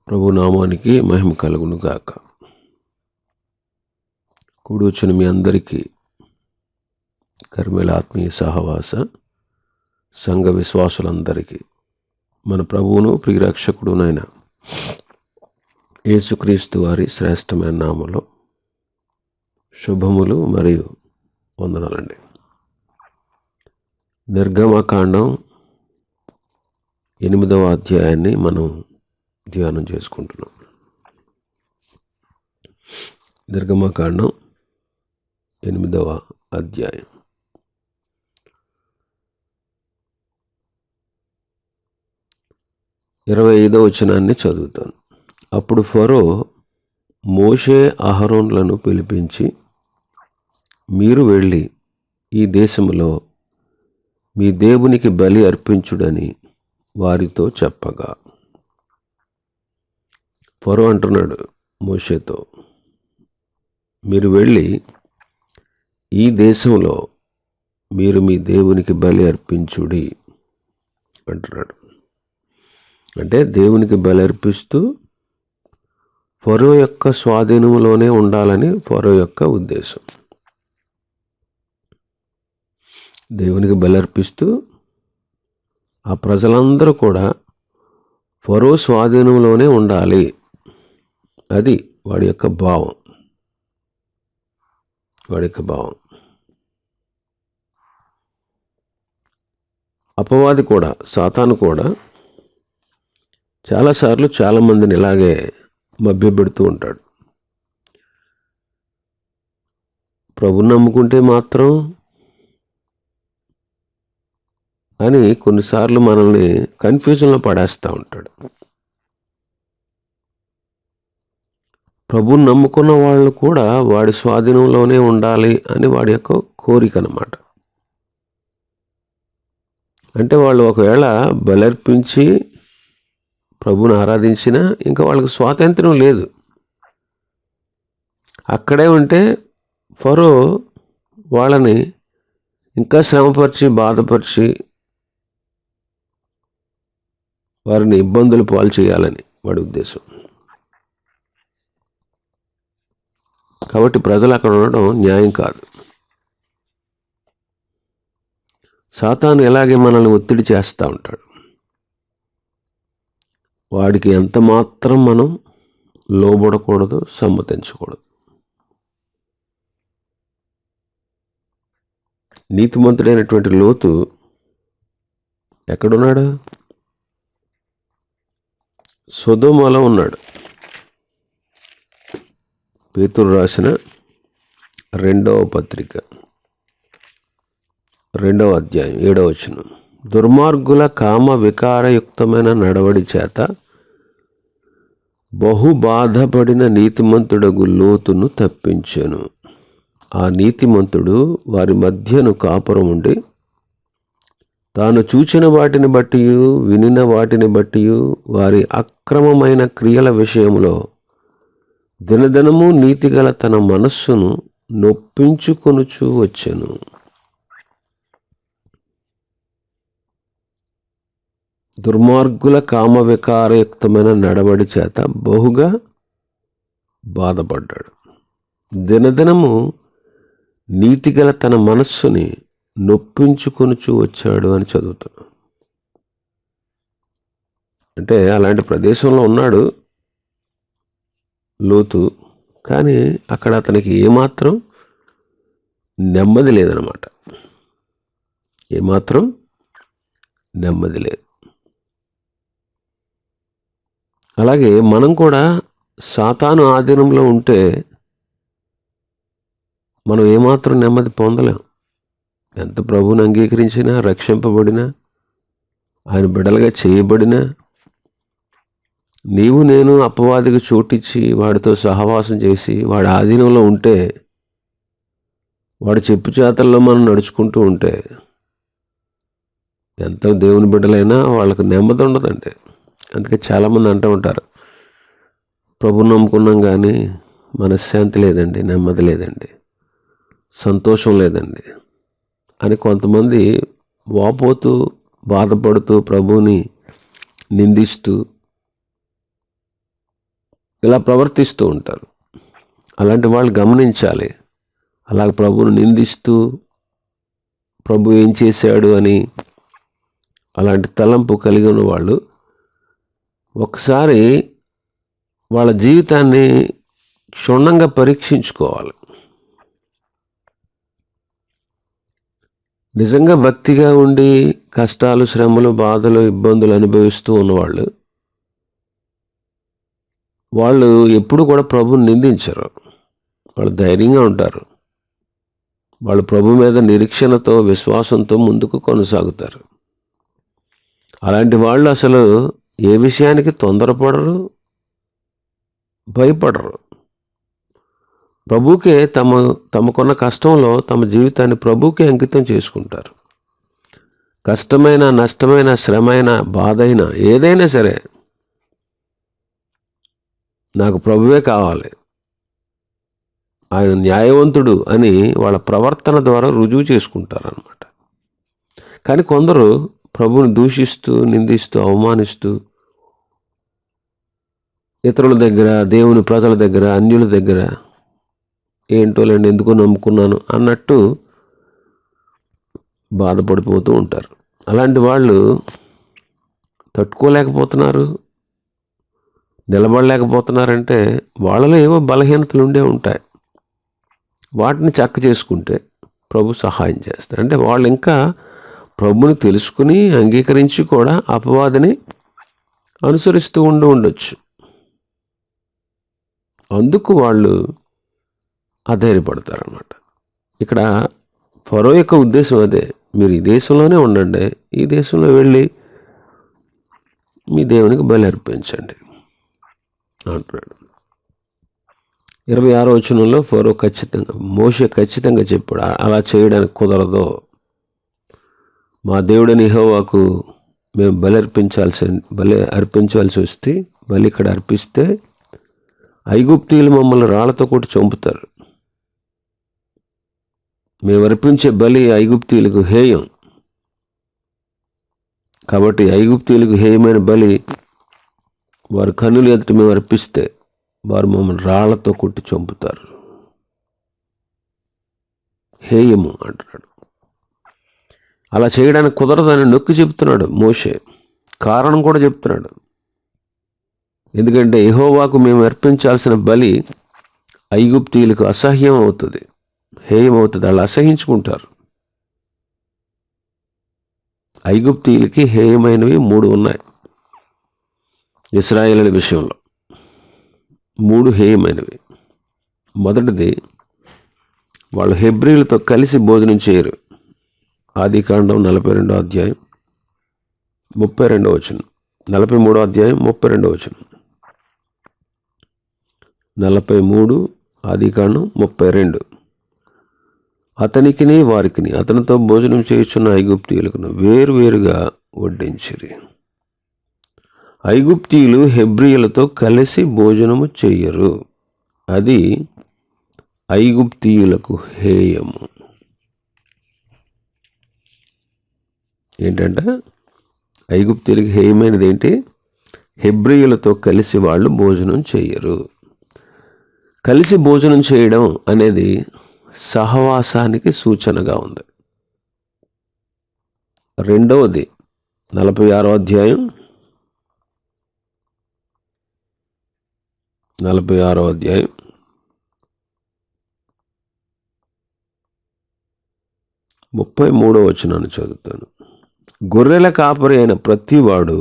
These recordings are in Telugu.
ప్రభు నామానికి మహిమ కలుగును గాక. కూడి వచ్చిన మీ అందరికీ కర్మేల ఆత్మీయ సహవాస సంఘ విశ్వాసులందరికీ మన ప్రభువును ప్రియరక్షకుడునైన యేసుక్రీస్తు వారి శ్రేష్టమైన నామములో శుభములు మరియు వందనాలండి. నిర్గమకాండం 8వ అధ్యాయాన్ని మనం ధ్యానం చేసుకుంటున్నాం. నిర్గమకాండం 8వ అధ్యాయం. ఇరవై 25వ వచనాన్ని చదువుతాను. అప్పుడు ఫరో మోషే అహరోన్లను పిలిపించి, మీరు వెళ్ళి ఈ దేశంలో మీ దేవునికి బలి అర్పించుడని వారితో చెప్పగా. ఫరో అంటున్నాడు మోషేతో, మీరు వెళ్ళి ఈ దేశంలో మీరు మీ దేవునికి బలి అర్పించుడి అంటున్నాడు. అంటే దేవునికి బలి అర్పిస్తూ ఫరో యొక్క స్వాధీనంలోనే ఉండాలని ఫరో యొక్క ఉద్దేశం. దేవునికి బలి అర్పిస్తూ ఆ ప్రజలందరూ కూడా ఫరో స్వాధీనంలోనే ఉండాలి. అది వాడి యొక్క భావం. అపవాది కూడా, సాతాను కూడా చాలాసార్లు చాలామందిని ఇలాగే మభ్యపెడుతూ ఉంటాడు. ప్రభుని నమ్ముకుంటే మాత్రం అని కొన్నిసార్లు మనల్ని కన్ఫ్యూజన్లో పడేస్తూ ఉంటాడు. ప్రభుని నమ్ముకున్న వాళ్ళు కూడా వాడి స్వాధీనంలోనే ఉండాలి అని వాడి యొక్క కోరిక అన్నమాట. అంటే వాళ్ళు ఒకవేళ బలర్పించి ప్రభుని ఆరాధించినా ఇంకా వాళ్ళకి స్వాతంత్రం లేదు. అక్కడే ఉంటే ఫరో వాళ్ళని ఇంకా శ్రమపరిచి బాధపరిచి వారిని ఇబ్బందులు పాలు చేయాలని వాడి ఉద్దేశం. కాబట్టి ప్రజలు అక్కడ ఉండడం న్యాయం కాదు. సాతాను ఎలాగే మనల్ని ఒత్తిడి చేస్తూ ఉంటాడు. వాడికి ఎంత మాత్రం మనం లోబడకూడదు, సమ్మతించకూడదు. నీతిమంతుడైనటువంటి లోతు ఎక్కడున్నాడు? సొదొమలో ఉన్నాడు. పేతురు రాసిన 2వ పత్రిక 2వ అధ్యాయం 7వ వచనం. దుర్మార్గుల కామ వికారయుక్తమైన నడవడి చేత బహు బాధపడిన నీతిమంతుడగు లోతును తప్పించెను. ఆ నీతిమంతుడు వారి మధ్యను కాపురం ఉండి తాను చూచిన వాటిని బట్టి వినిన వాటిని బట్టి వారి అక్రమమైన క్రియల విషయంలో దినదినము నీతిగల తన మనస్సును నొప్పించుకొనుచూ వచ్చెను. దుర్మార్గుల కామ వికారయుక్తమైన నడవడి చేత బహుగా బాధపడ్డాడు. దినదినము నీతిగల తన మనస్సుని నొప్పించుకొనుచూ వచ్చాడు అని చదువుతున్నాం. అంటే అలాంటి ప్రదేశంలో ఉన్నాడు లోతు, కానీ అక్కడ అతనికి ఏమాత్రం నెమ్మది లేదనమాట. ఏమాత్రం నెమ్మది లేదు. అలాగే మనం కూడా సాతాను ఆధీనంలో ఉంటే మనం ఏమాత్రం నెమ్మది పొందలేం. ఎంత ప్రభువుని అంగీకరించినా, రక్షింపబడినా, ఆయన బిడ్డలుగా చేయబడినా, నీవు నేను అపవాదికి చోటిచ్చి వాడితో సహవాసం చేసి వాడి ఆధీనంలో ఉంటే, వాడి చెప్పు చేతల్లో మనం నడుచుకుంటూ ఉంటే ఎంత దేవుని బిడ్డలైనా వాళ్ళకు నెమ్మది ఉండదండి. అందుకే చాలామంది అంటూ ఉంటారు, ప్రభుని నమ్ముకున్నాం కానీ మనశ్శాంతి లేదండి, నెమ్మది లేదండి, సంతోషం లేదండి అని కొంతమంది వాపోతూ బాధపడుతూ ప్రభువుని నిందిస్తూ ఇలా ప్రవర్తిస్తూ ఉంటారు. అలాంటి వాళ్ళు గమనించాలి. అలాగ ప్రభువును నిందిస్తూ ప్రభు ఏం చేశాడు అని అలాంటి తలంపు కలిగి ఉన్న వాళ్ళు ఒకసారి వాళ్ళ జీవితాన్ని క్షుణ్ణంగా పరీక్షించుకోవాలి. నిజంగా భక్తిగా ఉండి కష్టాలు, శ్రమలు, బాధలు, ఇబ్బందులు అనుభవిస్తూ ఉన్నవాళ్ళు వాళ్ళు ఎప్పుడు కూడా ప్రభువుని నిందించరు. వాళ్ళు ధైర్యంగా ఉంటారు. వాళ్ళు ప్రభు మీద నిరీక్షణతో, విశ్వాసంతో ముందుకు కొనసాగుతారు. అలాంటి వాళ్ళు అసలు ఏ విషయానికి తొందరపడరు, భయపడరు. ప్రభువుకే తమకున్న కష్టంలో తమ జీవితాన్ని ప్రభువుకే అంకితం చేసుకుంటారు. కష్టమైన, నష్టమైన, శ్రమైన, బాధైన ఏదైనా సరే నాకు ప్రభువే కావాలి, ఆయన న్యాయవంతుడు అని వాళ్ళ ప్రవర్తన ద్వారా రుజువు చేసుకుంటారన్నమాట. కానీ కొందరు ప్రభువుని దూషిస్తూ, నిందిస్తూ, అవమానిస్తూ ఇతరుల దగ్గర, దేవుని ప్రజల దగ్గర, అన్యుల దగ్గర ఏంటోలేండి ఎందుకో నమ్ముకున్నాను అన్నట్టు బాధపడిపోతూ ఉంటారు. అలాంటి వాళ్ళు తట్టుకోలేకపోతున్నారు, నిలబడలేకపోతున్నారంటే వాళ్ళలో ఏవో బలహీనతలు ఉండే ఉంటాయి. వాటిని చక్క చేసుకుంటే ప్రభు సహాయం చేస్తారు. అంటే వాళ్ళు ఇంకా ప్రభుని తెలుసుకుని అంగీకరించి కూడా అపవాదిని అనుసరిస్తూ ఉండొచ్చు. అందుకు వాళ్ళు అధైర్యపడతారన్నమాట. ఇక్కడ ఫరో యొక్క ఉద్దేశం అదే, మీరు ఈ దేశంలోనే ఉండండి, ఈ దేశంలో వెళ్ళి మీ దేవునికి బలి అర్పించండి అంటున్నాడు. 26వ వచనంలో ఫరో మోషే ఖచ్చితంగా చెప్పాడు, అలా చేయడానికి కుదరదు. మా దేవుడని యెహోవాకు మేము బలి అర్పించాల్సి వస్తే, బలి ఇక్కడ అర్పిస్తే ఐగుప్తీయులు మమ్మల్ని రాళ్లతో కొట్టి చంపుతారు. మేము అర్పించే బలి ఐగుప్తీయులకు హేయం. కాబట్టి ఐగుప్తీయులకు హేయమైన బలి వారి కన్నుల ఎదుట మేము అర్పిస్తే వారు మమ్మల్ని రాళ్లతో కొట్టి చంపుతారు. హేయము అంటున్నాడు. అలా చేయడానికి కుదరదని నొక్కి చెప్తున్నాడు మోషే. కారణం కూడా చెప్తున్నాడు. ఎందుకంటే యెహోవాకు మేము అర్పించాల్సిన బలి ఐగుప్తీయులకు అసహ్యం అవుతుంది, హేయం అవుతుంది. వాళ్ళు అసహించుకుంటారు. ఐగుప్తీయులకి హేయమైనవి 3 ఉన్నాయి. ఇశ్రాయేలుల విషయంలో 3 హేయమైనవి. మొదటిది, వాళ్ళు హెబ్రీలతో కలిసి భోజనం చేయరు. ఆదికాండం 42వ అధ్యాయం 32వ వచనం, 43వ అధ్యాయం 32వ వచనం, 43 ఆదికాండం 32. అతనికిని వారికిని అతనితో భోజనం చేయుచున్న ఐగుప్తీయులకు వేరువేరుగా వడ్డించిరి. ఐగుప్తీయులు హెబ్రీయులతో కలిసి భోజనము చెయ్యరు. అది ఐగుప్తీయులకు హేయము. ఏంటంటే ఐగుప్తీయులకు హేయమైనది ఏంటి? హెబ్రీయులతో కలిసి వాళ్ళు భోజనం చెయ్యరు. కలిసి భోజనం చేయడం అనేది సహవాసానికి సూచనగా ఉంది. రెండవది 46వ అధ్యాయం 33వ వచనాన్ని చదువుతాను. గొర్రెల కాపరి అయిన ప్రతివాడు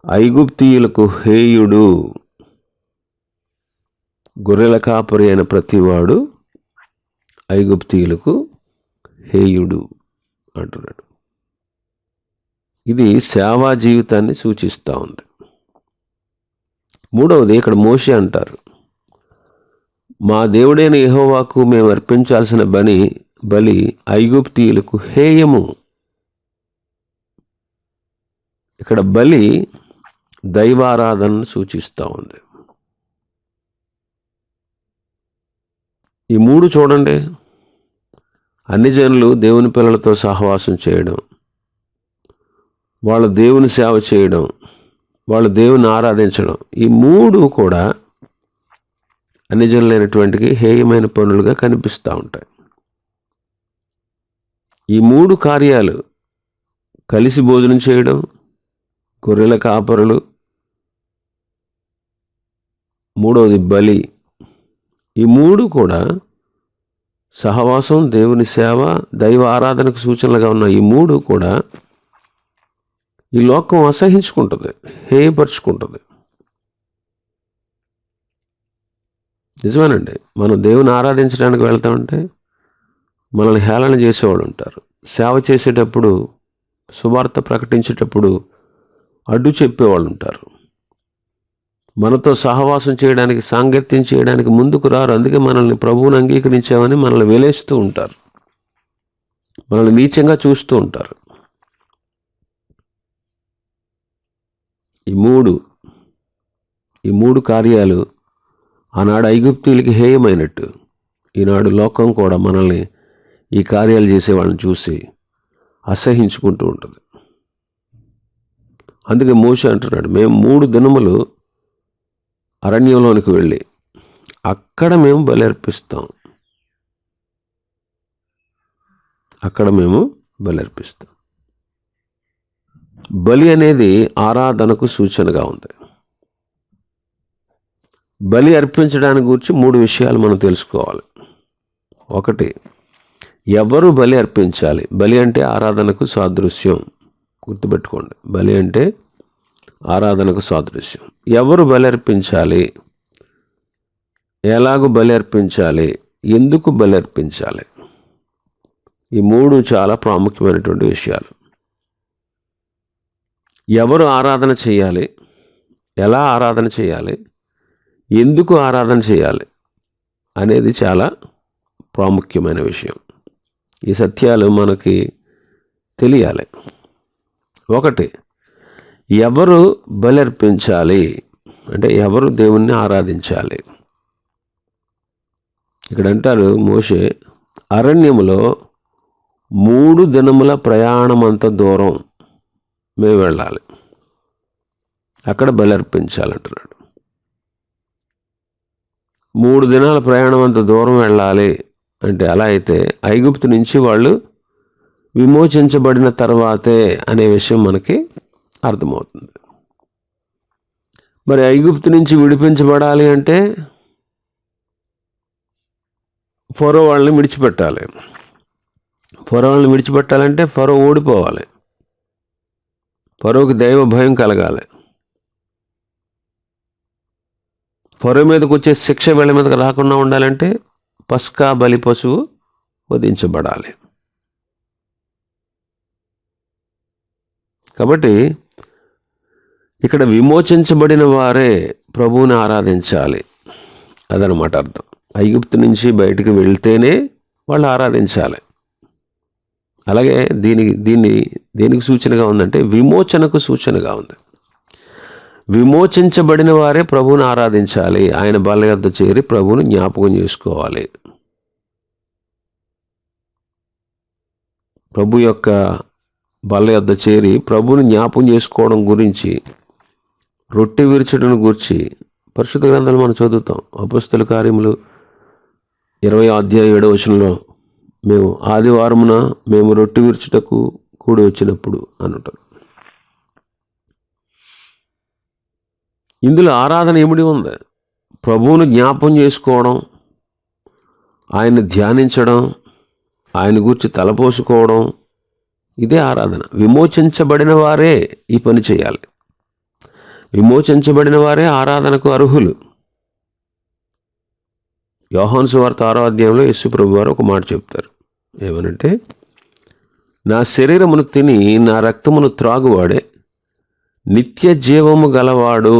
ఐగుప్తీయులకు హేయుడు. గొర్రెల కాపరి అయిన ప్రతివాడు ఐగుప్తీయులకు హేయుడు అంటున్నాడు. ఇది సేవా జీవితాన్ని సూచిస్తూ ఉంది. మూడవది, ఇక్కడ మోషే అంటారు, మా దేవుడైన యెహోవాకు మేము అర్పించాల్సిన బలి ఐగుప్తీయులకు హేయము. ఇక్కడ బలి దైవారాధనను సూచిస్తూ ఉంది. ఈ 3 చూడండి, అన్ని జనులు దేవుని పిల్లలతో సహవాసం చేయడం, వాళ్ళు దేవుని సేవ చేయడం, వాళ్ళు దేవుని ఆరాధించడం, ఈ 3 కూడా అన్ని జనులైనటువంటికి హేయమైన పనులుగా కనిపిస్తూ ఉంటాయి. ఈ 3 కార్యాలు, కలిసి భోజనం చేయడం, గొర్రెల కాపరులు, మూడవది బలి, ఈ 3 కూడా సహవాసం, దేవుని సేవ, దైవ ఆరాధనకు సూచనలుగా ఉన్న ఈ 3 కూడా ఈ లోకం అసహించుకుంటుంది, హేయపరుచుకుంటుంది. నిజమేనండి. మనం దేవుని ఆరాధించడానికి వెళ్తామంటే మనల్ని హేళన చేసేవాళ్ళు ఉంటారు. సేవ చేసేటప్పుడు, సువార్త ప్రకటించేటప్పుడు అడ్డు చెప్పేవాళ్ళు ఉంటారు. మనతో సహవాసం చేయడానికి, సాంగత్యం చేయడానికి ముందుకు రారు. అందుకే మనల్ని ప్రభువుని అంగీకరించామని మనల్ని వెలేస్తూ ఉంటారు, మనల్ని నీచంగా చూస్తూ ఉంటారు. ఈ మూడు కార్యాలు ఆనాడు ఐగుప్తీయులకి హేయమైనట్టు ఈనాడు లోకం కూడా మనల్ని ఈ కార్యాలు చేసేవాళ్ళని చూసి అసహించుకుంటూ ఉంటుంది. అందుకే మోషే అంటున్నాడు, మేము 3 దినములు అరణ్యంలోనికి వెళ్ళి అక్కడ మేము బలి అర్పిస్తాం. బలి అనేది ఆరాధనకు సూచనగా ఉంది. బలి అర్పించడానికి గురించి 3 విషయాలు మనం తెలుసుకోవాలి. ఒకటి, ఎవరు బలి అర్పించాలి? బలి అంటే ఆరాధనకు సాదృశ్యం. గుర్తుపెట్టుకోండి, బలి అంటే ఆరాధనకు సాదృశ్యం. ఎవరు బలి అర్పించాలి? ఎలాగూ బలి అర్పించాలి? ఎందుకు బలి అర్పించాలి? ఈ 3 చాలా ప్రాముఖ్యమైనటువంటి విషయాలు. ఎవరు ఆరాధన చేయాలి? ఎలా ఆరాధన చేయాలి? ఎందుకు ఆరాధన చేయాలి అనేది చాలా ప్రాముఖ్యమైన విషయం. ఈ సత్యాలు మనకి తెలియాలి. ఒకటి, ఎవరు బలి అర్పించాలి అంటే ఎవరు దేవుణ్ణి ఆరాధించాలి? ఇక్కడ అంటారు, మోషే అరణ్యములో 3 దినముల ప్రయాణమంత దూరం మేము వెళ్ళాలి, అక్కడ బలి అర్పించాలంటున్నాడు. 3 దినాల ప్రయాణం అంత దూరం వెళ్ళాలి అంటే, అలా అయితే ఐగుప్తు నుంచి వాళ్ళు విమోచించబడిన తర్వాతే అనే విషయం మనకి అర్థమవుతుంది. మరి ఐగుప్తు నుంచి విడిపించబడాలి అంటే ఫరో వాళ్ళని విడిచిపెట్టాలి. విడిచిపెట్టాలంటే ఫరో ఓడిపోవాలి, ఫరోకి దైవ భయం కలగాలి. ఫరో మీదకి వచ్చే శిక్ష వీళ్ళ మీదకి రాకుండా ఉండాలంటే పస్కా బలి పశువు వధించబడాలి. కాబట్టి ఇక్కడ విమోచించబడిన వారే ప్రభువుని ఆరాధించాలి, అదనమాట అర్థం. ఐగుప్తు నుంచి బయటికి వెళ్తేనే వాళ్ళు ఆరాధించాలి. అలాగే దేనికి సూచనగా ఉందంటే విమోచనకు సూచనగా ఉంది. విమోచించబడిన వారే ప్రభువుని ఆరాధించాలి. ఆయన బల్ల యొద్ద చేరి ప్రభువుని జ్ఞాపకం చేసుకోవాలి. ప్రభు యొక్క బల్ల యొద్ద చేరి ప్రభువుని జ్ఞాపకం చేసుకోవడం గురించి, రొట్టె విరుచడం గురించి పరిశుద్ధ గ్రంథాలు మనం చదువుతాం. అపొస్తలుల కార్యములు 20:7 మేము ఆదివారమున మేము రొట్టె విరుచుటకు కూడి వచ్చినప్పుడు అనుంటారు. ఇందులో ఆరాధన ఇమిడి ఉంది. ప్రభువును జ్ఞాపం చేసుకోవడం, ఆయన్ని ధ్యానించడం, ఆయన గురించి తలపోసుకోవడం, ఇదే ఆరాధన. విమోచించబడిన వారే ఈ పని చేయాలి. విమోచించబడిన వారే ఆరాధనకు అర్హులు. యోహాను సువార్త 6వ అధ్యాయంలో యేసు ప్రభు వారు ఒక మాట చెప్తారు. ఏమనంటే, నా శరీరమును తిని నా రక్తమును త్రాగువాడే నిత్య జీవము గలవాడు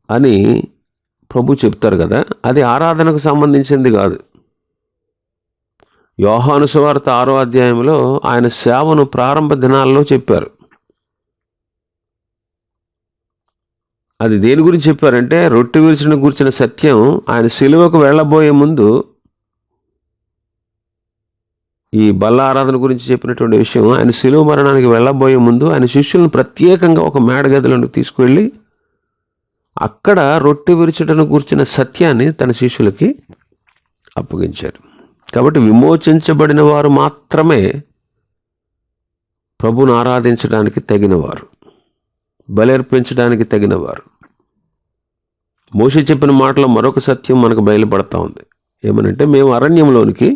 అని ప్రభు చెప్తారు కదా. అది ఆరాధనకు సంబంధించింది కాదు. యోహాను సువార్త 6వ అధ్యాయంలో ఆయన సేవను ప్రారంభ దినాల్లో చెప్పారు. అది దేని గురించి చెప్పారంటే, రొట్టె విరుచుట గురించిన సత్యం ఆయన సిలువకు వెళ్ళబోయే ముందు, ఈ బల్ల ఆరాధన గురించి చెప్పినటువంటి విషయం ఆయన సిలువ మరణానికి వెళ్ళబోయే ముందు ఆయన శిష్యులను ప్రత్యేకంగా ఒక మేడగదిలోకి తీసుకువెళ్ళి అక్కడ రొట్టె విరుచుటను గూర్చిన సత్యాన్ని తన శిష్యులకి అప్పగించారు. కాబట్టి విమోచించబడిన వారు మాత్రమే ప్రభువును ఆరాధించడానికి తగినవారు, బలి అర్పించడానికి తగినవారు. మోషే చెప్పిన మాటలో మరొక సత్యం మనకు బయలుపడతా ఉంది. ఏమనంటే, మేము అరణ్యంలోనికి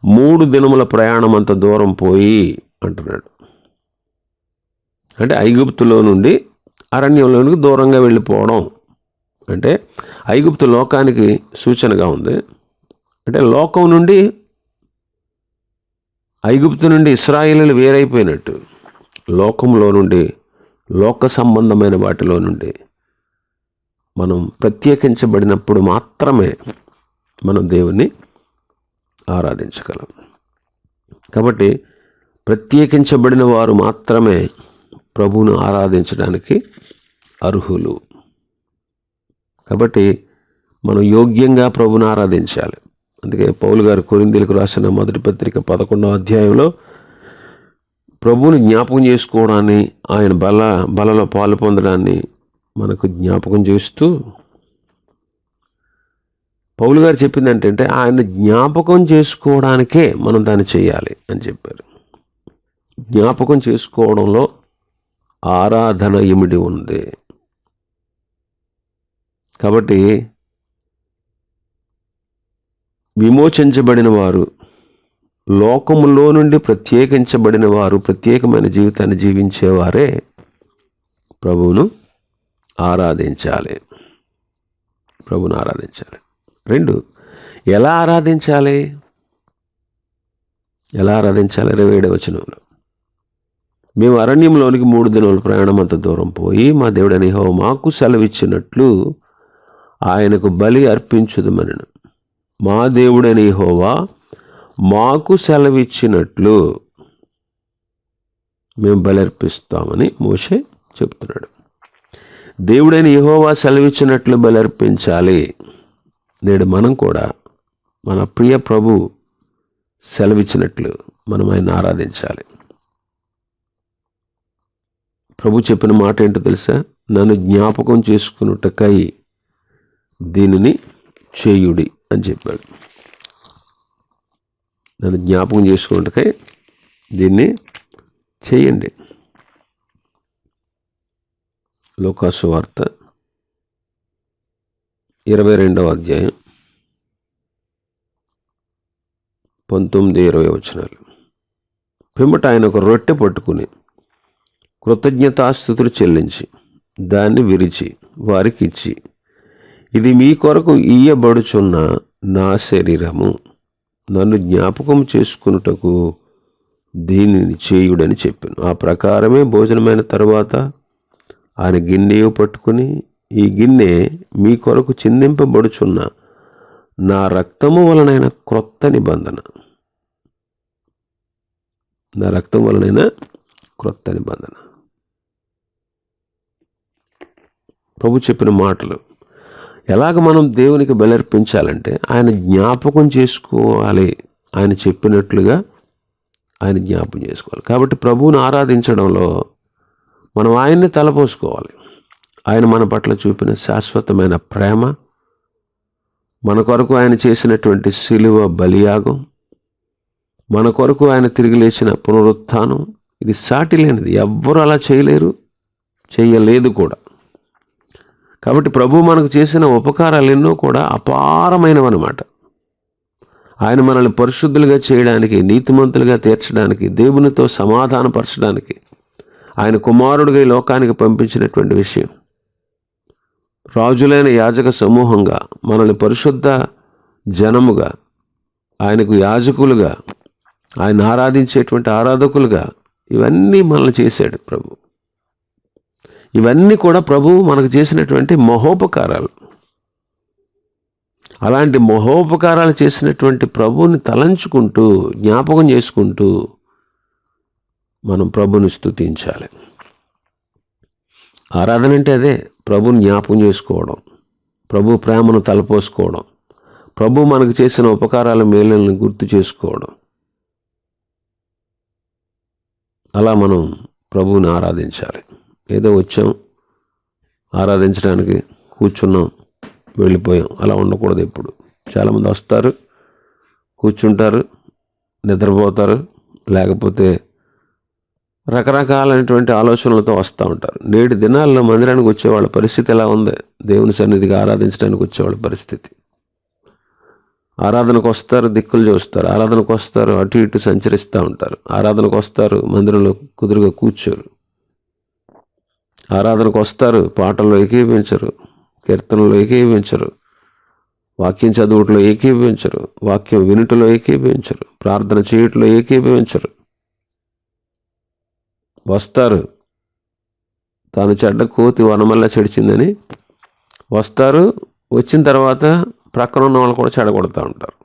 3 దినముల ప్రయాణం అంత దూరం పోయి అంటున్నాడు. అంటే ఐగుప్తులో నుండి అరణ్యంలోనికి దూరంగా వెళ్ళిపోవడం అంటే ఐగుప్తు లోకానికి సూచనగా ఉంది. అంటే లోకం నుండి, ఐగుప్తు నుండి ఇశ్రాయేలీయులు వేరైపోయినట్టు, లోకంలో నుండి, లోక సంబంధమైన వాటిలో నుండి మనం ప్రత్యేకించబడినప్పుడు మాత్రమే మనం దేవుణ్ణి ఆరాధించగలం. కాబట్టి ప్రత్యేకించబడిన వారు మాత్రమే ప్రభువును ఆరాధించడానికి అర్హులు. కాబట్టి మనం యోగ్యంగా ప్రభువును ఆరాధించాలి. అందుకే పౌలు గారు కొరింథీయులకు రాసిన మొదటి పత్రిక 11వ అధ్యాయంలో ప్రభువుని జ్ఞాపకం చేసుకోవడాన్ని, ఆయన బలలో పాలు పొందడాన్ని మనకు జ్ఞాపకం చేస్తూ పౌలు గారు చెప్పింది ఏంటంటే, ఆయన జ్ఞాపకం చేసుకోవడానికే మనం దాన్ని చేయాలి అని చెప్పారు. జ్ఞాపకం చేసుకోవడంలో ఆరాధన ఇమిడి ఉంది. కాబట్టి విమోచించబడిన వారు, లోకములో నుండి ప్రత్యేకించబడిన వారు, ప్రత్యేకమైన జీవితాన్ని జీవించేవారే ప్రభువును ఆరాధించాలి. ప్రభువును ఆరాధించాలి. 2, ఎలా ఆరాధించాలి? 27వ వచనంలో, మేము అరణ్యంలోనికి 3 దినముల ప్రయాణం అంత దూరం పోయి మా దేవుడైన యెహోవా మాకు సెలవిచ్చినట్లు ఆయనకు బలి అర్పించుదుమనెను. మా దేవుడైన యెహోవా మాకు సెలవిచ్చినట్లు మేము బలి అర్పిస్తామని మోషే చెప్తున్నాడు. దేవుడైన యెహోవా సెలవిచ్చినట్లు బలి అర్పించాలి. నేడు మనం కూడా మన ప్రియ ప్రభు సెలవిచ్చినట్లు మనం ఆయన ఆరాధించాలి. ప్రభు చెప్పిన మాట ఏంటో తెలుసా? నన్ను జ్ఞాపకం చేసుకున్నటకై దీనిని చేయుడి అని చెప్పాడు. నన్ను జ్ఞాపకం చేసుకున్నటకై దీన్ని చేయండి. లూకాసు వార్త 22వ అధ్యాయం 19-20 వచనాలు. పిమ్మట ఆయన ఒక రొట్టె పట్టుకుని కృతజ్ఞతాస్తుతులు చెల్లించి దాన్ని విరిచి వారికి ఇచ్చి, ఇది మీ కొరకు ఇయ్యబడుచున్న నా శరీరము, నన్ను జ్ఞాపకం చేసుకున్నటకు దీనిని చేయుడని చెప్పాను. ఆ ప్రకారమే భోజనమైన తరువాత ఆయన గిన్నెయు పట్టుకుని, ఈ గిన్నె మీ కొరకు చిందింపబడుచున్న నా రక్తము వలనైన క్రొత్త నిబంధన, నా రక్తం వలనైన క్రొత్త నిబంధన. ప్రభు చెప్పిన మాటలు. ఎలాగ మనం దేవునికి బలర్పించాలంటే, ఆయన జ్ఞాపకం చేసుకోవాలి. ఆయన చెప్పినట్లుగా ఆయన జ్ఞాపకం చేసుకోవాలి. కాబట్టి ప్రభువుని ఆరాధించడంలో మనం ఆయన్ని తలపోసుకోవాలి. ఆయన మన పట్ల చూపిన శాశ్వతమైన ప్రేమ, మన కొరకు ఆయన చేసినటువంటి శిలువ బలియాగం, మన కొరకు ఆయన తిరిగి లేచిన పునరుత్థానం, ఇది సాటి లేనిది. ఎవ్వరూ అలా చేయలేరు, చేయలేదు కూడా. కాబట్టి ప్రభు మనకు చేసిన ఉపకారాలు ఎన్నో కూడా అపారమైనవన్నమాట. ఆయన మనల్ని పరిశుద్ధులుగా చేయడానికి, నీతిమంతులుగా తీర్చడానికి, దేవునితో సమాధానపరచడానికి ఆయన కుమారుడిగా ఈ లోకానికి పంపించినటువంటి విషయం. రాజులైన యాజక సమూహంగా, మనల్ని పరిశుద్ధ జనముగా, ఆయనకు యాజకులుగా, ఆయన ఆరాధించేటువంటి ఆరాధకులుగా, ఇవన్నీ మనల్ని చేశాడు ప్రభు. ఇవన్నీ కూడా ప్రభువు మనకు చేసినటువంటి మహోపకారాలు. అలాంటి మహోపకారాలు చేసినటువంటి ప్రభువుని తలంచుకుంటూ, జ్ఞాపకం చేసుకుంటూ మనం ప్రభుని స్తుతించాలి. ఆరాధన అంటే అదే, ప్రభుని జ్ఞాపకం చేసుకోవడం, ప్రభు ప్రేమను తలపోసుకోవడం, ప్రభు మనకు చేసిన ఉపకారాల మేలులను గుర్తు చేసుకోవడం. అలా మనం ప్రభువుని ఆరాధించాలి. ఏదో వచ్చాం ఆరాధించడానికి, కూర్చున్నాం, వెళ్ళిపోయాం. అలా ఉండకూడదు ఎప్పుడు. చాలామంది వస్తారు, కూర్చుంటారు, నిద్రపోతారు, లేకపోతే రకరకాలైనటువంటి ఆలోచనలతో వస్తూ ఉంటారు. నేటి దినాల్లో మందిరానికి వచ్చేవాళ్ళ పరిస్థితి ఎలా ఉంది? దేవుని సన్నిధిగా ఆరాధించడానికి వచ్చేవాళ్ళ పరిస్థితి. ఆరాధనకు వస్తారు, దిక్కులు చూస్తారు. ఆరాధనకు వస్తారు, అటు ఇటు సంచరిస్తూ ఉంటారు. ఆరాధనకు వస్తారు, మందిరంలో కుదురుగా కూర్చోరు. ఆరాధనకు వస్తారు, పాటల్లో ఏకీభించరు, కీర్తనలో ఏకీభించరు, వాక్యం చదువుట్లో ఏకీభించరు, వాక్యం వినుటలో ఏకీభించరు, ప్రార్థన చేయట్లో ఏకీభించరు. వస్తారు, తాను చెడ్డ కోతి వనమల్లా చెడిచిందని వస్తారు. వచ్చిన తర్వాత ప్రక్కన ఉన్న వాళ్ళు కూడా చెడగొడుతూ ఉంటారు.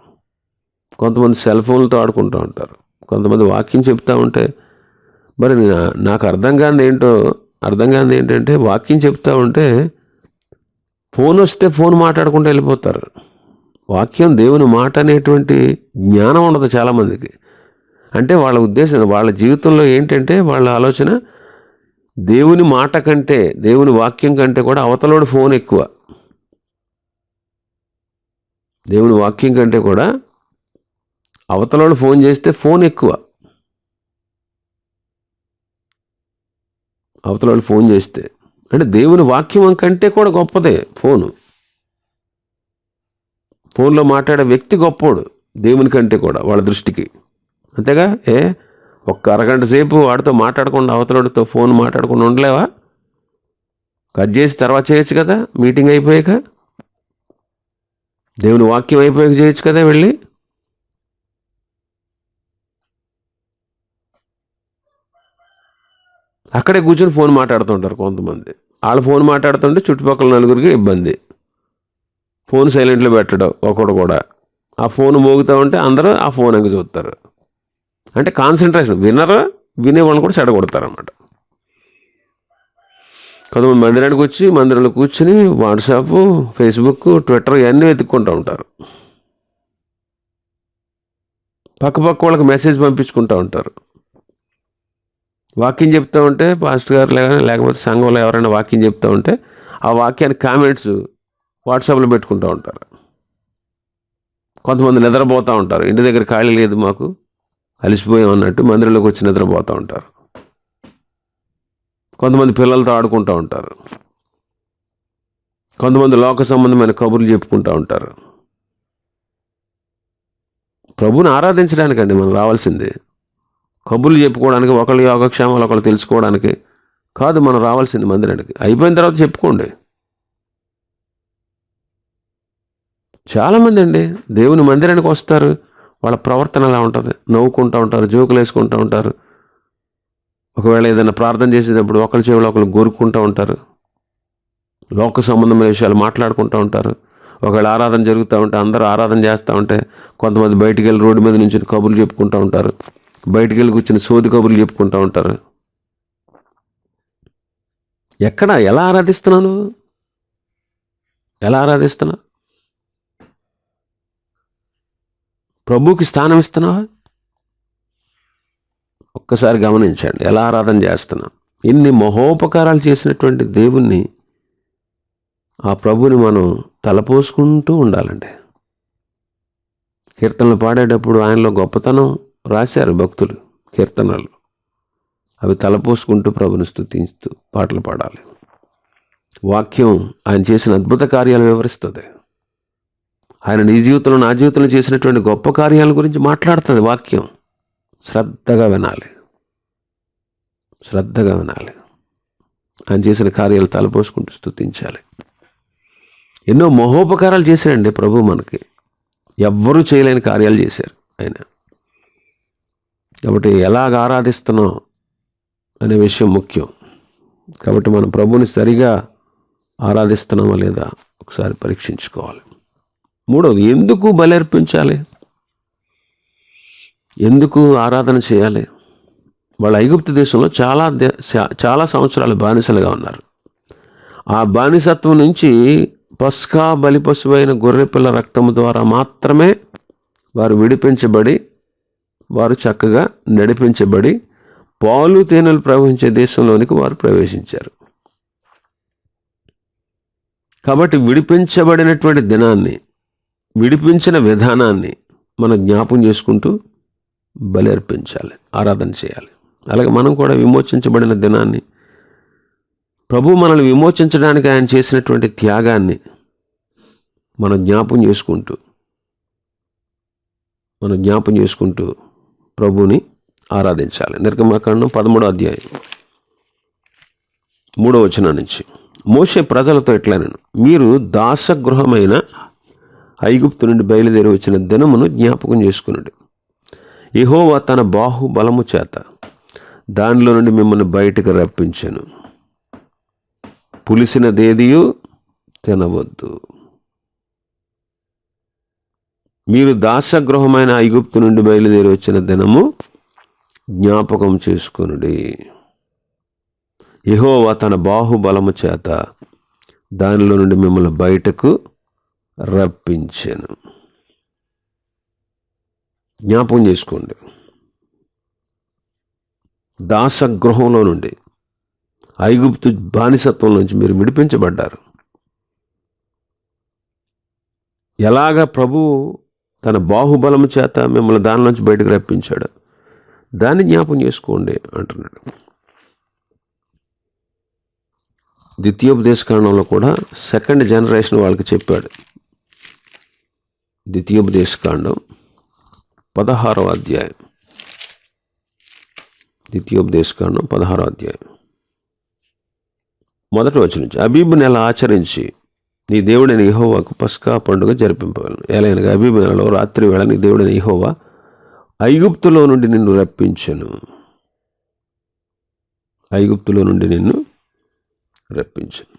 కొంతమంది సెల్ ఫోన్లతో ఆడుకుంటూ ఉంటారు. కొంతమంది వాక్యం చెప్తూ ఉంటే మరి నాకు అర్థం కానిది ఏంటంటే వాక్యం చెప్తూ ఉంటే ఫోన్ వస్తే ఫోన్ మాట్లాడుకుంటూ వెళ్ళిపోతారు. వాక్యం దేవుని మాట అనేటువంటి జ్ఞానం ఉండదు చాలామందికి. అంటే వాళ్ళ ఉద్దేశం, వాళ్ళ జీవితంలో ఏంటంటే వాళ్ళ ఆలోచన దేవుని మాట కంటే, దేవుని వాక్యం కంటే కూడా అవతలోడు ఫోన్ ఎక్కువ. దేవుని వాక్యం కంటే కూడా అవతలోడు ఫోన్ చేస్తే ఫోన్ ఎక్కువ. అవతలోడు ఫోన్ చేస్తే అంటే దేవుని వాక్యం కంటే కూడా గొప్పదే ఫోను. ఫోన్లో మాట్లాడే వ్యక్తి గొప్పోడు దేవుని కంటే కూడా వాళ్ళ దృష్టికి. అంతేగా? ఒక్క అరగంట సేపు వాడితో మాట్లాడకుండా అవతలడితో ఫోన్ మాట్లాడకుండా ఉండలేవా? కట్ చేసి తర్వాత చేయొచ్చు కదా, మీటింగ్ అయిపోయాక. దేవుని వాక్యం అయిపోయాక చేయొచ్చు కదా వెళ్ళి. అక్కడే కూర్చొని ఫోన్ మాట్లాడుతుంటారు కొంతమంది. వాళ్ళు ఫోన్ మాట్లాడుతుంటే చుట్టుపక్కల నలుగురికి ఇబ్బంది. ఫోన్ సైలెంట్లో పెట్టడం ఒకడు కూడా. ఆ ఫోన్ మోగుతూ ఉంటే అందరూ ఆ ఫోన్ అంక చూస్తారు. అంటే కాన్సన్ట్రేషన్, వినేవాళ్ళని కూడా చెడగొడతారన్నమాట. కొంతమంది మందిరానికి వచ్చి మందిరంలో కూర్చుని వాట్సాప్, ఫేస్బుక్, ట్విట్టర్ ఇవన్నీ వెతుక్కుంటూ ఉంటారు. పక్క వాళ్ళకి మెసేజ్ పంపించుకుంటూ ఉంటారు. వాక్యం చెప్తూ ఉంటే పాస్టర్ గారు లేకపోతే సంఘంలో ఎవరైనా వాక్యం చెప్తూ ఉంటే ఆ వాక్యానికి కామెంట్స్ వాట్సాప్లో పెట్టుకుంటూ ఉంటారు. కొంతమంది నిద్రపోతూ ఉంటారు. ఇంటి దగ్గర ఖాళీ లేదు మాకు, అలసిపోయాం అన్నట్టు మందిరంలోకి వచ్చి నిద్రపోతూ ఉంటారు. కొంతమంది పిల్లలతో ఆడుకుంటూ ఉంటారు. కొంతమంది లోక సంబంధమైన కబుర్లు చెప్పుకుంటూ ఉంటారు. ప్రభువుని ఆరాధించడానికండి మనం రావాల్సింది. కబుర్లు చెప్పుకోవడానికి, ఒకళ్ళు యోగక్షేమాలు ఒకళ్ళు తెలుసుకోవడానికి కాదు మనం రావాల్సింది మందిరానికి. అయిపోయిన తర్వాత చెప్పుకోండి. చాలామంది అండి దేవుని మందిరానికి వస్తారు, వాళ్ళ ప్రవర్తన ఎలా ఉంటుంది? నవ్వుకుంటూ ఉంటారు, జోకులు వేసుకుంటూ ఉంటారు. ఒకవేళ ఏదైనా ప్రార్థన చేసేటప్పుడు ఒకరి చెవిలో ఒకరు గోరుకుంటూ ఉంటారు. లోక సంబంధమైన విషయాలు మాట్లాడుకుంటూ ఉంటారు. ఒకవేళ ఆరాధన జరుగుతూ ఉంటే అందరూ ఆరాధన చేస్తూ ఉంటే కొంతమంది బయటికి వెళ్ళి రోడ్డు మీద నుంచి కబుర్లు చెప్పుకుంటూ ఉంటారు. బయటికి వెళ్ళి కూర్చుని సోది కబుర్లు చెప్పుకుంటూ ఉంటారు. ఎక్కడ ఎలా ఆరాధిస్తున్నాను? ప్రభువుకి స్థానం ఇస్తున్నావా? ఒక్కసారి గమనించండి, ఎలా ఆరాధన చేస్తున్నాం. ఇన్ని మహోపకారాలు చేసినటువంటి దేవుణ్ణి, ఆ ప్రభుని మనం తలపోసుకుంటూ ఉండాలండి. కీర్తనలు పాడేటప్పుడు ఆయనలో గొప్పతనం రాశారు భక్తులు కీర్తనలు. అవి తలపోసుకుంటూ ప్రభుని స్తుతిస్తూ పాటలు పాడాలి. వాక్యం ఆయన చేసిన అద్భుత కార్యాలు వివరిస్తుంది. ఆయన నీ జీవితంలో నా జీవితంలో చేసినటువంటి గొప్ప కార్యాల గురించి మాట్లాడుతుంది వాక్యం. శ్రద్ధగా వినాలి. ఆయన చేసిన కార్యాలు తలపోసుకుంటూ స్తుతించాలి. ఎన్నో మహోపకారాలు చేశాడండి ప్రభు మనకి. ఎవ్వరూ చేయలేని కార్యాలు చేశారు ఆయన. కాబట్టి ఎలాగ ఆరాధిస్తున్నాం అనే విషయం ముఖ్యం. కాబట్టి మనం ప్రభుని సరిగా ఆరాధిస్తున్నామా లేదా ఒకసారి పరీక్షించుకోవాలి. మూడవది, ఎందుకు బలి అర్పించాలి? ఎందుకు ఆరాధన చేయాలి? వాళ్ళ ఐగుప్తు దేశంలో చాలా సంవత్సరాలు బానిసలుగా ఉన్నారు. ఆ బానిసత్వం నుంచి పస్కా బలి పశువైన గొర్రెపిల్ల రక్తము ద్వారా మాత్రమే వారు విడిపించబడి, వారు చక్కగా నడిపించబడి పాలు తేనెలు ప్రవహించే దేశంలోనికి వారు ప్రవేశించారు. కాబట్టి విడిపించబడినటువంటి దినాన్ని, విడిపించిన విధానాన్ని మనం జ్ఞాపం చేసుకుంటూ బలి అర్పించాలి, ఆరాధన చేయాలి. అలాగే మనం కూడా విమోచించబడిన దినాన్ని, ప్రభు మనల్ని విమోచించడానికి ఆయన చేసినటువంటి త్యాగాన్ని మనం జ్ఞాపం చేసుకుంటూ ప్రభువుని ఆరాధించాలి. నిర్గమకాండం 13వ అధ్యాయం 3వ వచనం నుంచి, మోషే ప్రజలతో ఇట్లనెను, మీరు దాసగృహమైన ఐగుప్తు నుండి బయలుదేరి వచ్చిన దినమును జ్ఞాపకం చేసుకునుడి. యెహోవా తన బాహుబలము చేత దానిలో నుండి మిమ్మల్ని బయటకు రప్పించెను. పులిసినదేదియు తినవద్దు. మీరు దాసగృహమైన ఐగుప్తు నుండి బయలుదేరి వచ్చిన దినము జ్ఞాపకం చేసుకొనుడి. యెహోవా తన బాహుబలము చేత దానిలో నుండి మిమ్మల్ని బయటకు రప్పించెను. జ్ఞాపకం చేసుకోండి. దాసగృహంలో నుండి, ఐగుప్తు బానిసత్వం నుంచి మీరు విడిపించబడ్డారు. ఎలాగ ప్రభువు తన బాహుబలము చేత మిమ్మల్ని దాని నుంచి బయటకు రప్పించాడు, దాన్ని జ్ఞాపకం చేసుకోండి అంటున్నాడు. ద్వితీయోపదేశకాండంలో కూడా సెకండ్ జనరేషన్ వాళ్ళకి చెప్పాడు. ద్వితీయోపదేశకాండం 16వ అధ్యాయం, ద్వితీయోపదేశకాండం 16వ అధ్యాయం 1వ వచనం నుంచి, అబీబు నెల ఆచరించి నీ దేవుడైన యెహోవాకు పస్కా పండుగ జరిపింపగలను. ఎలాగనగా అబీబు నెలలో రాత్రి వేళ నీ దేవుడైన యెహోవా ఐగుప్తులో నుండి నిన్ను రప్పించెను. ఐగుప్తులో నుండి నిన్ను రప్పించెను.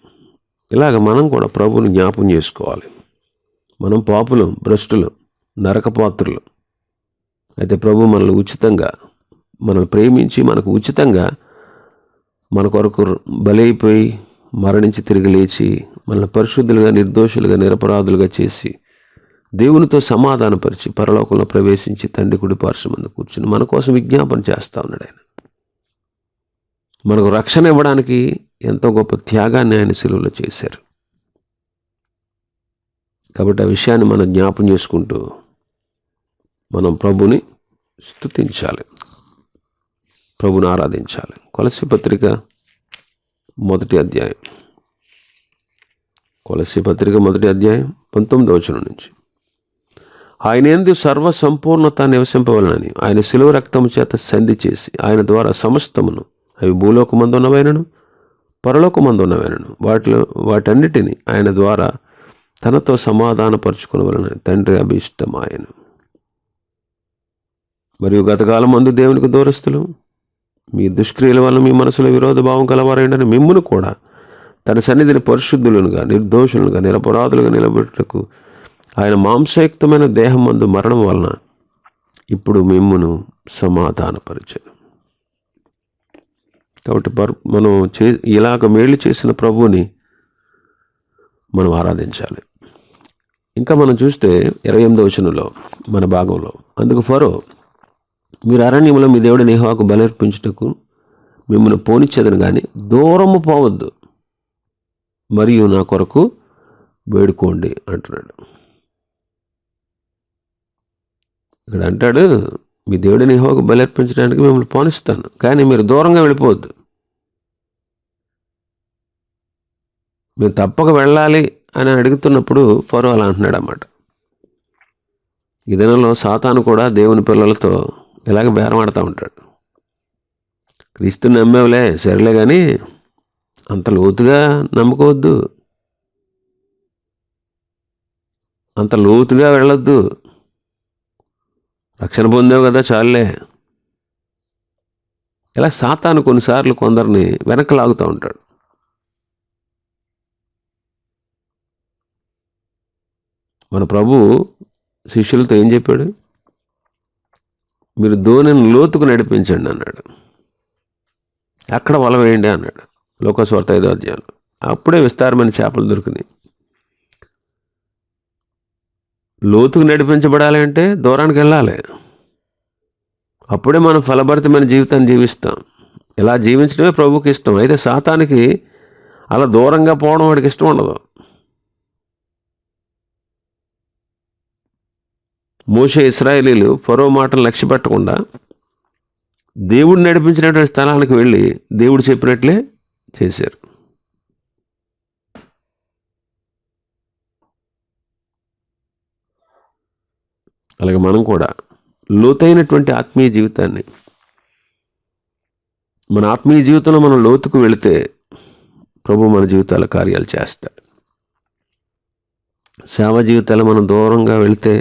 ఇలాగ మనం కూడా ప్రభువుని జ్ఞాపం చేసుకోవాలి. మనం పాపులు, భ్రష్టులు, నరకపాత్రులు. అయితే ప్రభు మనల్ని ఉచితంగా, మనల్ని ప్రేమించి మనకు ఉచితంగా మన కొరకు బలైపోయి మరణించి తిరిగి లేచి మనల్ని పరిశుద్ధులుగా, నిర్దోషులుగా, నిరపరాధులుగా చేసి దేవునితో సమాధానపరిచి పరలోకంలో ప్రవేశించి తండ్రి కుడి పార్శ్వమందు కూర్చుని మన కోసం విజ్ఞాపన చేస్తూ ఉన్నాడు. ఆయన మనకు రక్షణ ఇవ్వడానికి ఎంతో గొప్ప త్యాగాన్ని ఆయన శిలువలో చేశారు. కాబట్టి ఆ విషయాన్ని మనం జ్ఞాపం చేసుకుంటూ మనం ప్రభుని స్తుతించాలి, ప్రభుని ఆరాధించాలి. కొలస్సీ పత్రిక 1వ అధ్యాయం, కొలస్సీ పత్రిక 1వ అధ్యాయం 19వ వచనం నుంచి, ఆయన యందు సర్వ సంపూర్ణత నివసింపవలనని ఆయన శిలువ రక్తము చేత సంధి చేసి ఆయన ద్వారా సమస్తమును, అవి భూలోకమందున్నవైనను పరలోకమందున్నవైనను వాటన్నిటిని ఆయన ద్వారా తనతో సమాధానపరుచుకునవలనని తండ్రి అభిష్టమాయను. మరియు గతకాలం మందు దేవునికి దూరస్తులు, మీ దుష్క్రియల వల్ల మీ మనసులో విరోధ భావం కలవారైన మిమ్మును కూడా తన సన్నిధిని పరిశుద్ధులుగా, నిర్దోషులుగా, నిరపరాధులుగా నిలబెట్టుటకు ఆయన మాంసయుక్తమైన దేహం మందు మరణం వలన ఇప్పుడు మిమ్మును సమాధానపరిచెను. కాబట్టి మనం ఇలాగ మేలు చేసిన ప్రభువుని మనం ఆరాధించాలి. ఇంకా మనం చూస్తే 28వ వచనంలో మన భాగంలో, అందుకు ఫరో, మీరు అరణ్యంలో మీ దేవుడిని యెహోవాకు బలర్పించుటకు మిమ్మల్ని పోనిచ్చేదను కానీ దూరము పోవద్దు, మరియు నా కొరకు వేడుకోండి అంటున్నాడు. ఇక్కడ అంటాడు, మీ దేవుడిని యెహోవాకు బలర్పించడానికి మిమ్మల్ని పోనిస్తాను, కానీ మీరు దూరంగా వెళ్ళిపోవద్దు. మీరు తప్పక వెళ్ళాలి అని అడుగుతున్నప్పుడు ఫరో అలా అంటున్నాడు అన్నమాట. ఈ దినంలో సాతాను కూడా దేవుని పిల్లలతో ఇలాగ బేరమాడుతూ ఉంటాడు. క్రీస్తుని నమ్మేవులే సరేలే, కానీ అంత లోతుగా నమ్ముకోవద్దు, అంత లోతుగా వెళ్ళొద్దు, రక్షణ పొందావు కదా చాలులే. ఇలా సాతాను కొన్నిసార్లు కొందరిని వెనక్కి లాగుతూ ఉంటాడు. మన ప్రభు శిష్యులతో ఏం చెప్పాడు? మీరు ధోనిని లోతుకు నడిపించండి అన్నాడు. అక్కడ వల వేయండి అన్నాడు. లోకస్వార్త 5వ అధ్యాయం. అప్పుడే విస్తారమైన చేపలు దొరికినాయి. లోతుకు నడిపించబడాలి అంటే దూరానికి వెళ్ళాలి. అప్పుడే మనం ఫలభరితమైన జీవితాన్ని జీవిస్తాం. ఇలా జీవించడమే ప్రభువుకి ఇష్టం. అయితే సాతానికి అలా దూరంగా పోవడం వాడికి ఇష్టం ఉండదు. మోషే ఇశ్రాయేలీలు ఫరో మాటలు లక్ష్య పెట్టకుండా దేవుడు నడిపించినటువంటి స్థలానికి వెళ్ళి దేవుడు చెప్పినట్లే చేశారు. అలాగే మనం కూడా లోతైనటువంటి ఆత్మీయ జీవితాన్ని, మన ఆత్మీయ జీవితంలో మనం లోతుకు వెళితే ప్రభు మన జీవితాల కార్యాలు చేస్తాడు. సేవ జీవితాలు మనం దూరంగా వెళితే,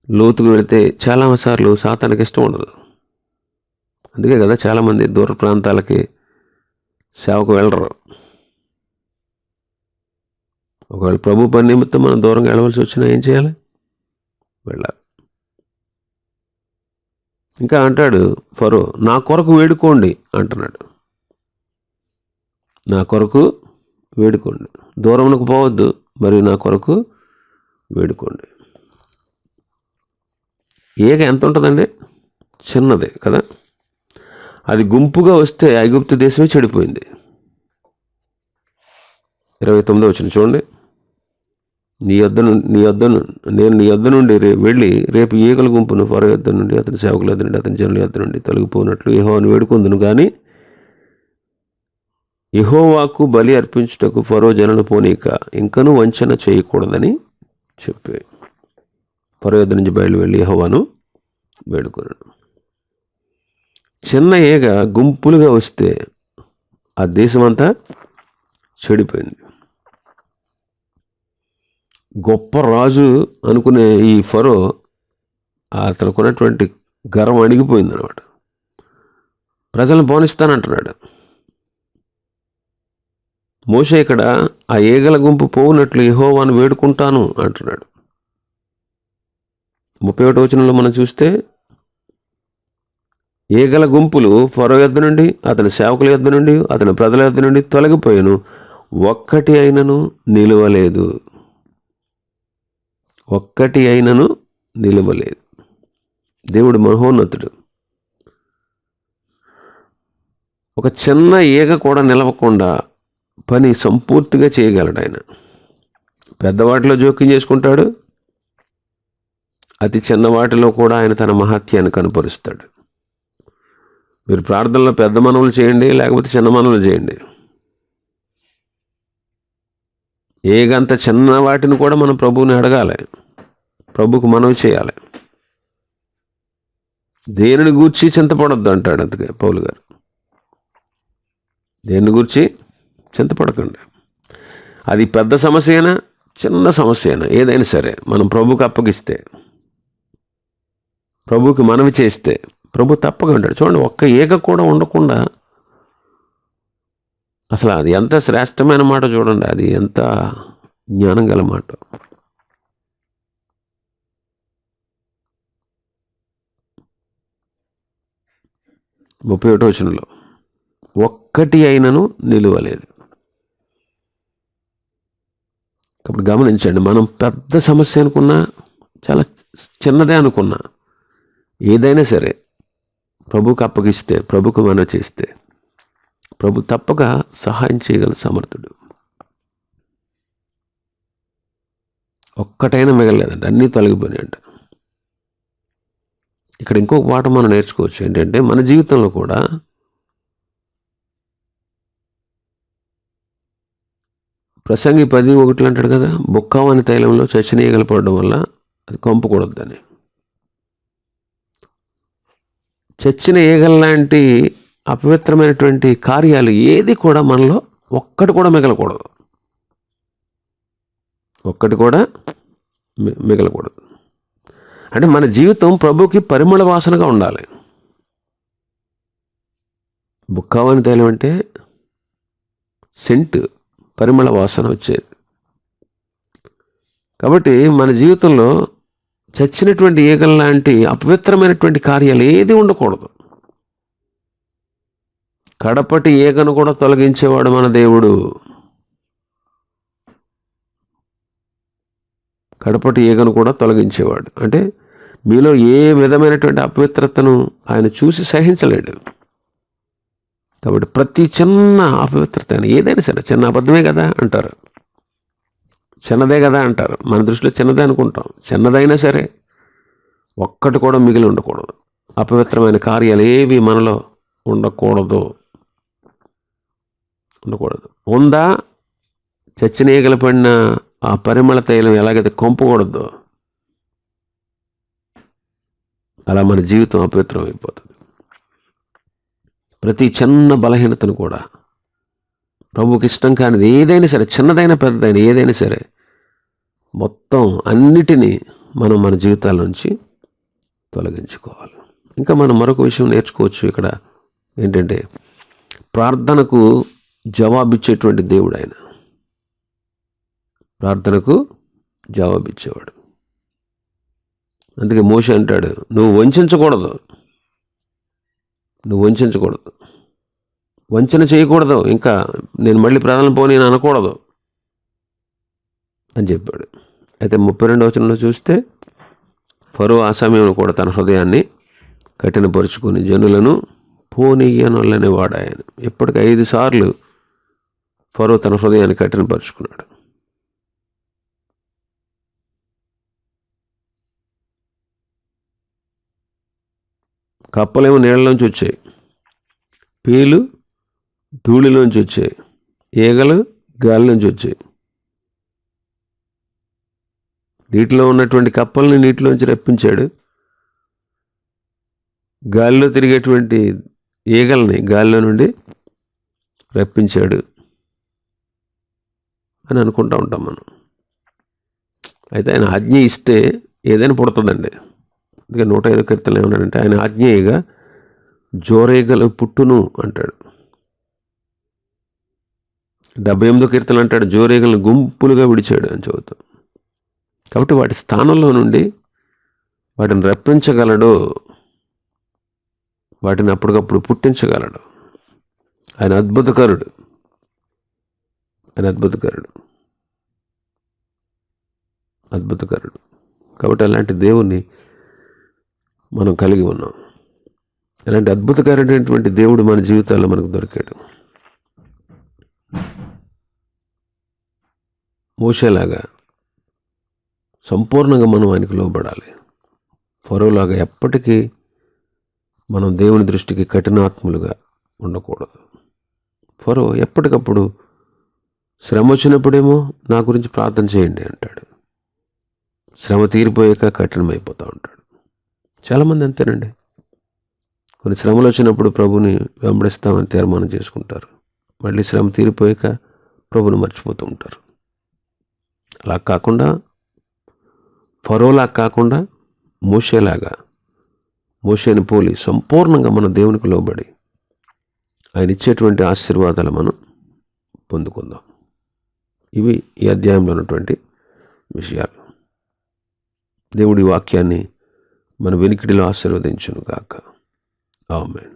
లోతుకు వెళితే చాలాసార్లు సాతానికి ఇష్టం ఉండదు. అందుకే కదా చాలామంది దూర ప్రాంతాలకి సేవకు వెళ్ళరు. ఒకవేళ ప్రభు పని నిమిత్తం మనం దూరంగా వెళ్ళవలసి వచ్చినా ఏం చేయాలి? వెళ్ళాలి. ఇంకా అంటాడు ఫరో, నా కొరకు వేడుకోండి అంటున్నాడు. నా కొరకు వేడుకోండి, దూరమునకు పోవద్దు, మరియు నా కొరకు వేడుకోండి. ఏగ ఎంత ఉంటుందండి? చిన్నదే కదా. అది గుంపుగా వస్తే ఐగుప్తు దేశమే చెడిపోయింది. 29వ వచనం చూడండి. నేను నీ యొద్ద నుండి వెళ్ళి రేపు ఈగల గుంపును ఫరో యొద్ద నుండి, అతని సేవకుల యొద్ద నుండి, అతని జనుల యొద్ద నుండి తొలగిపోయినట్లు యెహోవాను వేడుకొందును. కానీ యెహోవాకు బలి అర్పించుటకు ఫరో జనులు పోనీక ఇంకనూ వంచన చేయకూడదని చెప్పి ఫరో యొద్ద నుంచి బయలు వెళ్ళి యెహోవాను వేడుకొనను. చిన్న ఏగ గుంపులుగా వస్తే ఆ దేశమంతా చెడిపోయింది. గొప్ప రాజు అనుకునే ఈ ఫరో అతనుకున్నటువంటి గర్వం అణిగిపోయింది అనమాట. ప్రజలను పోనిస్తానంటున్నాడు. మోషే ఇక్కడ ఆ ఏగల గుంపు పోవునట్లు యెహోవాను వేడుకుంటాను అంటున్నాడు. 31వ వచనంలో మనం చూస్తే ఏగల గుంపులు ఫరో యొద్ద నుండి, అతని సేవకుల యొద్ద నుండి, అతని ప్రజల యొద్ద నుండి తొలగిపోయాను, ఒక్కటి అయినను నిలువలేదు. ఒక్కటి అయినను నిలువలేదు. దేవుడు మహోన్నతుడు. ఒక చిన్న ఈగ కూడా నిలవకుండా పని సంపూర్తిగా చేయగలడు ఆయన. పెద్దవాటిలో జోక్యం చేసుకుంటాడు, అతి చిన్న వాటిలో కూడా ఆయన తన మహత్యాన్ని కనపరుస్తాడు. మీరు ప్రార్థనలో పెద్ద మనవులు చేయండి, లేకపోతే చిన్న మనవులు చేయండి. ఏగంత చిన్న వాటిని కూడా మనం ప్రభువుని అడగాలి, ప్రభువుకు మనవి చేయాలి. దేనిని గూర్చి చింతపడొద్దు అంటాడు అందుకే పౌలు గారు. దేనిని గూర్చి చింతపడకండి. అది పెద్ద సమస్య అయినా చిన్న సమస్య అయినా ఏదైనా సరే మనం ప్రభువుకి అప్పగిస్తే, ప్రభువుకి మనవి చేస్తే ప్రభు తప్పగా ఉంటాడు. చూడండి, ఒక్క ఏక కూడా ఉండకుండా, అసలు అది ఎంత శ్రేష్టమైన మాట చూడండి, అది ఎంత జ్ఞానం గల మాట. ముప్పై 31వ వచనంలో ఒక్కటి అయినను నిలువలేదు. కాబట్టి గమనించండి, మనం పెద్ద సమస్య అనుకున్నా, చాలా చిన్నదే అనుకున్నా, ఏదైనా సరే ప్రభువుకు అప్పగిస్తే, ప్రభువుకు మనం చేస్తే ప్రభు తప్పక సహాయం చేయగల సమర్థుడు. ఒక్కటైనా మిగలలేదంట, అన్నీ తొలగిపోయినాయంట. ఇక్కడ ఇంకొక పాఠం మనం నేర్చుకోవచ్చు. ఏంటంటే మన జీవితంలో కూడా ప్రసంగి 10:1 అంటాడు కదా, బుక్కావని తైలంలో చచ్చిన ఈగలు పడడం వల్ల అది కంపకూడదని. చచ్చిన ఈగల్లాంటి అపవిత్రమైనటువంటి కార్యాలు ఏది కూడా మనలో ఒక్కటి కూడా మిగలకూడదు. ఒక్కటి కూడా మిగలకూడదు. అంటే మన జీవితం ప్రభుకి పరిమళ వాసనగా ఉండాలి. బుక్కావని తైలం అంటే సెంట్, పరిమళ వాసన వచ్చేది. కాబట్టి మన జీవితంలో చచ్చినటువంటి ఈగల లాంటి అపవిత్రమైనటువంటి కార్యాలు ఏది ఉండకూడదు. కడపటి ఈగను కూడా తొలగించేవాడు మన దేవుడు. కడపటి ఈగను కూడా తొలగించేవాడు. అంటే మీలో ఏ విధమైనటువంటి అపవిత్రతను ఆయన చూసి సహించలేడు. కాబట్టి ప్రతి చిన్న అపవిత్రత ఏదైనా సరే, చిన్న అబద్ధమే కదా అంటారు, చిన్నదే కదా అంటారు. మన దృష్టిలో చిన్నదే అనుకుంటాం. చిన్నదైనా సరే ఒక్కటి కూడా మిగిలి ఉండకూడదు. అపవిత్రమైన కార్యాలు ఏవి మనలో ఉండకూడదు. ఉందా చచ్చినీగలు పడిన ఆ పరిమళ తైలం ఎలాగైతే కొంపకూడదు, అలా మన జీవితం అపవిత్రం అయిపోతుంది. ప్రతి చిన్న బలహీనతను కూడా, ప్రభువుకి ఇష్టం కానిది ఏదైనా సరే, చిన్నదైనా పెద్దదైనా ఏదైనా సరే, మొత్తం అన్నిటినీ మనం మన జీవితాల నుంచి తొలగించుకోవాలి. ఇంకా మనం మరొక విషయం నేర్చుకోవచ్చు ఇక్కడ. ఏంటంటే, ప్రార్థనకు జవాబిచ్చేటువంటి దేవుడు ఆయన. ప్రార్థనకు జవాబిచ్చేవాడు. అందుకే మోషే అంటాడు, నువ్వు వంచకూడదు, వంచన చేయకూడదు, ఇంకా నేను మళ్ళీ ప్రార్థన పోనీ అనకూడదు అని చెప్పాడు. అయితే 32వ వచనంలో చూస్తే, ఫరో ఆ సమయంలో కూడా తన హృదయాన్ని కఠినపరుచుకుని జనులను పోనీయనొల్లని వాడాయను. ఇప్పటికి 5 సార్లు ఫరో తన హృదయాన్ని కఠినపరుచుకున్నాడు. కప్పలేమో నీళ్ళలోంచి వచ్చాయి, పీలు ధూళిలోంచి వచ్చాయి, ఈగలు గాలిలోంచి వచ్చాయి. నీటిలో ఉన్నటువంటి కప్పల్ని నీటిలోంచి రప్పించాడు, గాలిలో తిరిగేటువంటి ఈగల్ని గాలిలో నుండి రప్పించాడు అని అనుకుంటూ ఉంటాం మనం. అయితే ఆయన ఆజ్ఞ ఇస్తే ఏదైనా పుడుతుందండి. అందుకే 105వ కీర్తనలో ఏమన్నాడంటే, ఆయన ఆజ్ఞేయగా జోరేగలు పుట్టును అంటాడు. 78వ కీర్తనలు అంటాడు, జోరేగలను గుంపులుగా విడిచాడు అని చెబుతాం. కాబట్టి వాటి స్థానంలో నుండి వాటిని రప్పించగలడు, వాటిని అప్పటికప్పుడు పుట్టించగలడు. ఆయన అద్భుతకరుడు. కాబట్టి అలాంటి దేవుణ్ణి మనం కలిగి ఉన్నాం. అలాంటి అద్భుతకరమైనటువంటి దేవుడు మన జీవితాల్లో మనకు దొరికాడు. మోషేలాగా సంపూర్ణంగా మనం ఆయనకు లోబడాలి. ఫరోలాగా ఎప్పటికీ మనం దేవుని దృష్టికి కఠినాత్ములుగా ఉండకూడదు. ఫరో ఎప్పటికప్పుడు శ్రమ వచ్చినప్పుడేమో నా గురించి ప్రార్థన చేయండి అంటాడు, శ్రమ తీరిపోయాక కఠినమైపోతూ ఉంటాడు. చాలామంది అంతేనండి. కొన్ని శ్రమలు వచ్చినప్పుడు ప్రభుని వెంబడిస్తామని తీర్మానం చేసుకుంటారు, మళ్ళీ శ్రమ తీరిపోయాక ప్రభుని మర్చిపోతూ ఉంటారు. అలా కాకుండా, ఫరోలా కాకుండా, మోషేని పోలి సంపూర్ణంగా మన దేవునికి లోబడి ఆయన ఇచ్చేటువంటి ఆశీర్వాదాలు మనం పొందుకుందాం. ఇవి ఈ అధ్యాయంలో ఉన్నటువంటి విషయాలు. దేవుడి వాక్యాన్ని మన వెనికిడిలో ఆశీర్వదించును గాక. ఆమేన్.